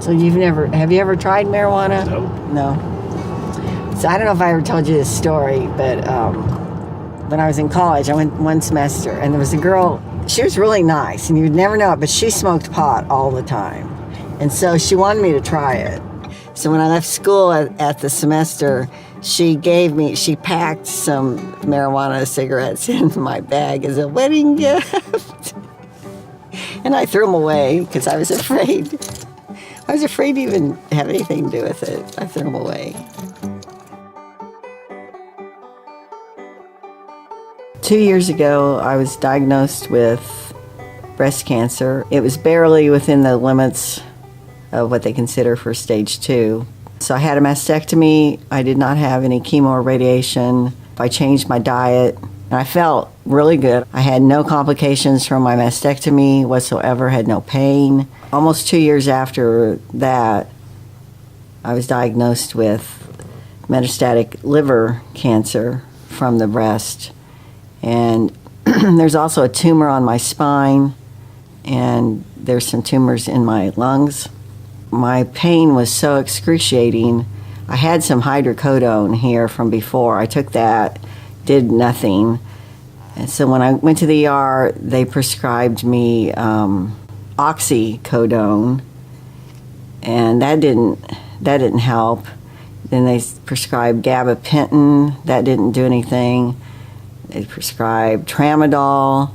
So have you ever tried marijuana? No. No. So I don't know if I ever told you this story, but when I was in college, I went one semester, and there was a girl, she was really nice, and you'd never know it, but she smoked pot all the time. And so she wanted me to try it. So when I left school at the semester, she packed some marijuana cigarettes in my bag as a wedding gift. And I threw them away because I was afraid. I was afraid to even have anything to do with it. I threw them away. 2 years ago, I was diagnosed with breast cancer. It was barely within the limits of what they consider for stage 2. So I had a mastectomy. I did not have any chemo or radiation. I changed my diet, and I felt really good. I had no complications from my mastectomy whatsoever, had no pain. Almost 2 years after that, I was diagnosed with metastatic liver cancer from the breast. And there's also a tumor on my spine, and there's some tumors in my lungs. My pain was so excruciating. I had some hydrocodone here from before. I took that, did nothing. And so when I went to the ER, they prescribed me oxycodone, and that didn't help. Then they prescribed gabapentin. That didn't do anything. They prescribed tramadol.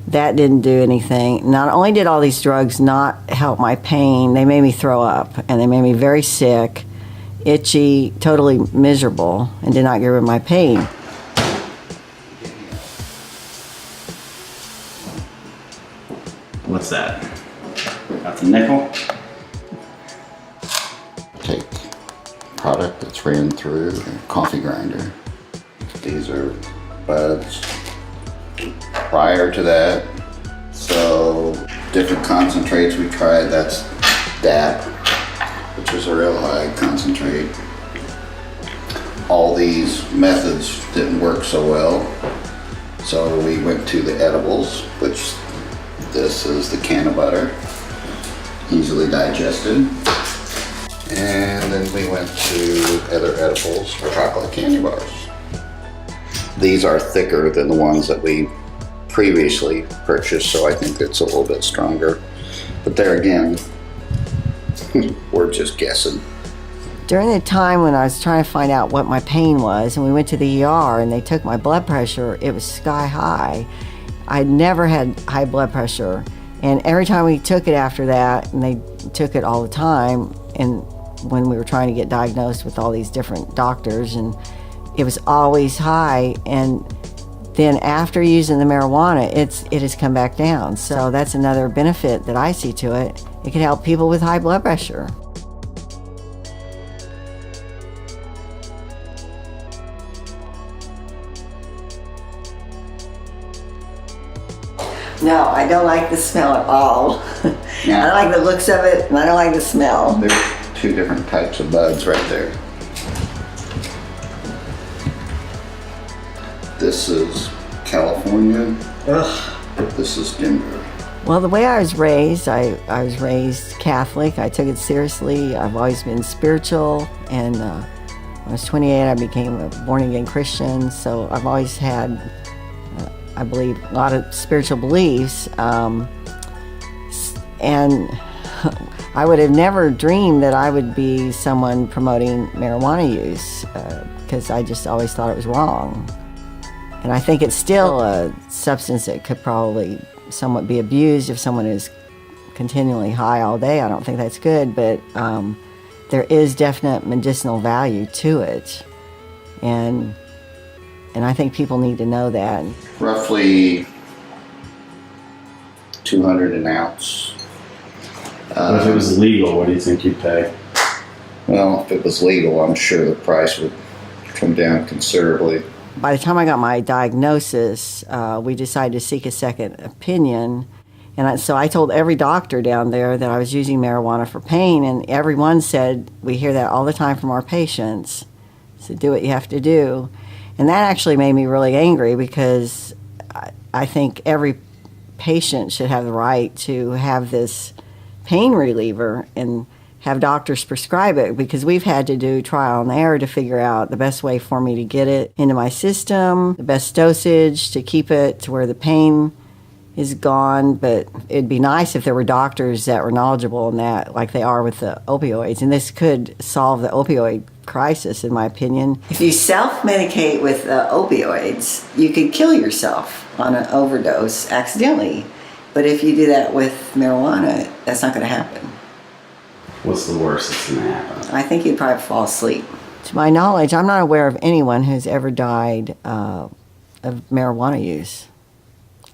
That didn't do anything. Not only did all these drugs not help my pain, they made me throw up, and they made me very sick, itchy, totally miserable, and did not get rid of my pain. What's that? That's a nickel? Take product that's ran through a coffee grinder. These are buds prior to that. So different concentrates we tried. That's DAP, which is a real high concentrate. All these methods didn't work so well. So we went to the edibles, which this is the can of butter, easily digested. And then we went to other edibles for chocolate candy bars. These are thicker than the ones that we previously purchased, so I think it's a little bit stronger. But there again, we're just guessing. During the time when I was trying to find out what my pain was, and we went to the ER and they took my blood pressure, it was sky high. I'd never had high blood pressure, and every time we took it after that, and they took it all the time, and when we were trying to get diagnosed with all these different doctors, and it was always high. And then after using the marijuana, it has come back down. So that's another benefit that I see to it. It can help people with high blood pressure. No, I don't like the smell at all. Yeah. I don't like the looks of it, and I don't like the smell. There's two different types of buds right there. This is California. Ugh. This is Denver. Well, the way I was raised, I was raised Catholic. I took it seriously. I've always been spiritual, and when I was 28, I became a born-again Christian. So I've always had, I believe, a lot of spiritual beliefs. And I would have never dreamed that I would be someone promoting marijuana use, because I just always thought it was wrong. And I think it's still a substance that could probably somewhat be abused if someone is continually high all day. I don't think that's good, but there is definite medicinal value to it. And I think people need to know that. Roughly 200 an ounce. But if it was legal, what do you think you'd pay? Well, if it was legal, I'm sure the price would come down considerably. By the time I got my diagnosis, we decided to seek a second opinion. And so I told every doctor down there that I was using marijuana for pain, and everyone said, we hear that all the time from our patients, so do what you have to do. And that actually made me really angry, because I think every patient should have the right to have this pain reliever, and have doctors prescribe it, because we've had to do trial and error to figure out the best way for me to get it into my system, the best dosage to keep it to where the pain is gone. But it'd be nice if there were doctors that were knowledgeable in that, like they are with the opioids. And this could solve the opioid crisis, in my opinion. If you self-medicate with opioids, you could kill yourself on an overdose accidentally. But if you do that with marijuana, that's not going to happen. What's the worst that's going to happen? I think you'd probably fall asleep. To my knowledge, I'm not aware of anyone who's ever died of marijuana use.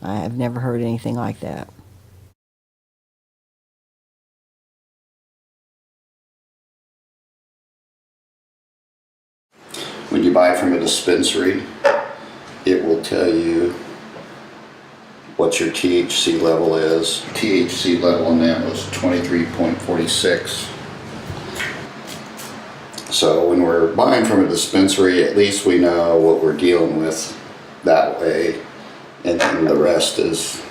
I have never heard anything like that. When you buy from a dispensary, it will tell you what your THC level is. THC level in that was 23.46. So when we're buying from a dispensary, at least we know what we're dealing with that way, and then the rest is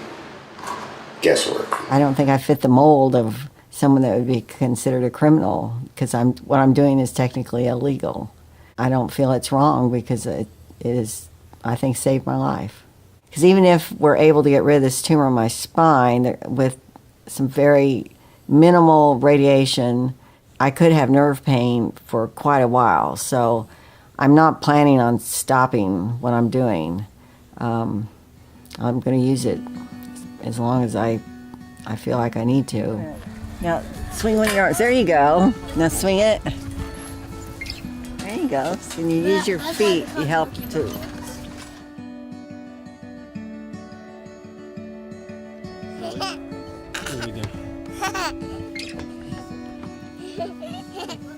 guesswork. I don't think I fit the mold of someone that would be considered a criminal, because what I'm doing is technically illegal. I don't feel it's wrong, because it is, I think, saved my life. Because even if we're able to get rid of this tumor in my spine with some very minimal radiation, I could have nerve pain for quite a while. So I'm not planning on stopping what I'm doing. I'm going to use it as long as I feel like I need to. Now, swing one of your arms. There you go. Now swing it. There you go. When you use your feet, you help too.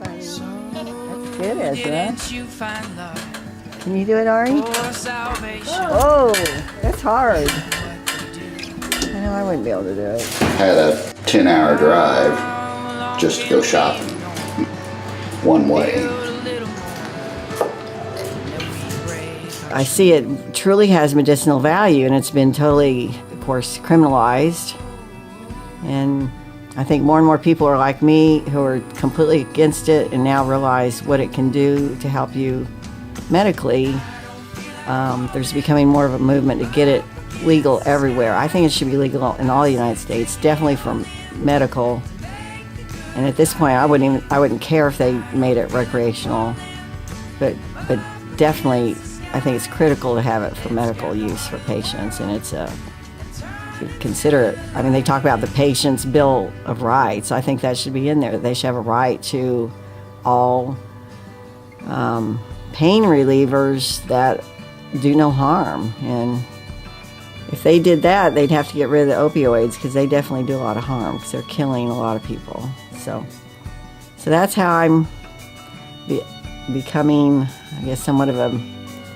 That's good, Ezra. Can you do it, Ari? Oh, that's hard. I know I wouldn't be able to do it. I had a 10-hour drive just to go shopping one way. I see it truly has medicinal value, and it's been totally, of course, criminalized. And I think more and more people are like me, who are completely against it and now realize what it can do to help you medically. There's becoming more of a movement to get it legal everywhere. I think it should be legal in all the United States, definitely for medical. And at this point, I wouldn't care if they made it recreational, but definitely, I think it's critical to have it for medical use for patients. And it's consider it. I mean, they talk about the patient's bill of rights. I think that should be in there. They should have a right to all pain relievers that do no harm. And if they did that, they'd have to get rid of the opioids, because they definitely do a lot of harm, because they're killing a lot of people. So that's how I'm becoming, I guess, somewhat of a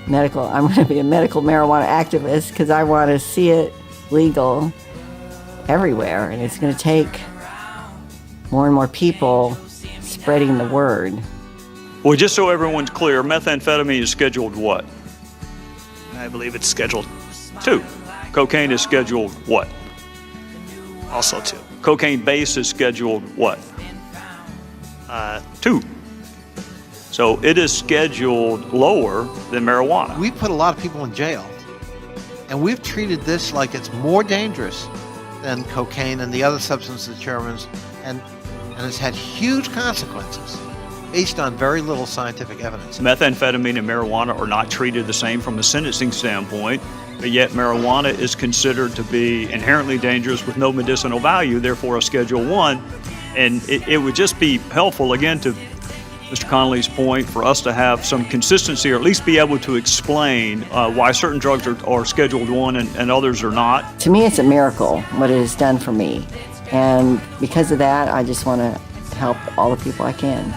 medical. I'm going to be a medical marijuana activist, because I want to see it legal everywhere, and it's going to take more and more people spreading the word. Well, just so everyone's clear, methamphetamine is scheduled what? I believe it's scheduled 2. Cocaine is scheduled what? also 2. Cocaine base is scheduled what? 2. So it is scheduled lower than marijuana. We put a lot of people in jail, and we've treated this like it's more dangerous than cocaine and the other substances determines, and it's had huge consequences based on very little scientific evidence. Methamphetamine and marijuana are not treated the same from a sentencing standpoint, but yet marijuana is considered to be inherently dangerous with no medicinal value, therefore a Schedule 1. And it would just be helpful, again, to Mr. Connolly's point, for us to have some consistency, or at least be able to explain why certain drugs are Scheduled 1 and others are not. To me, it's a miracle what it has done for me. And because of that, I just want to help all the people I can.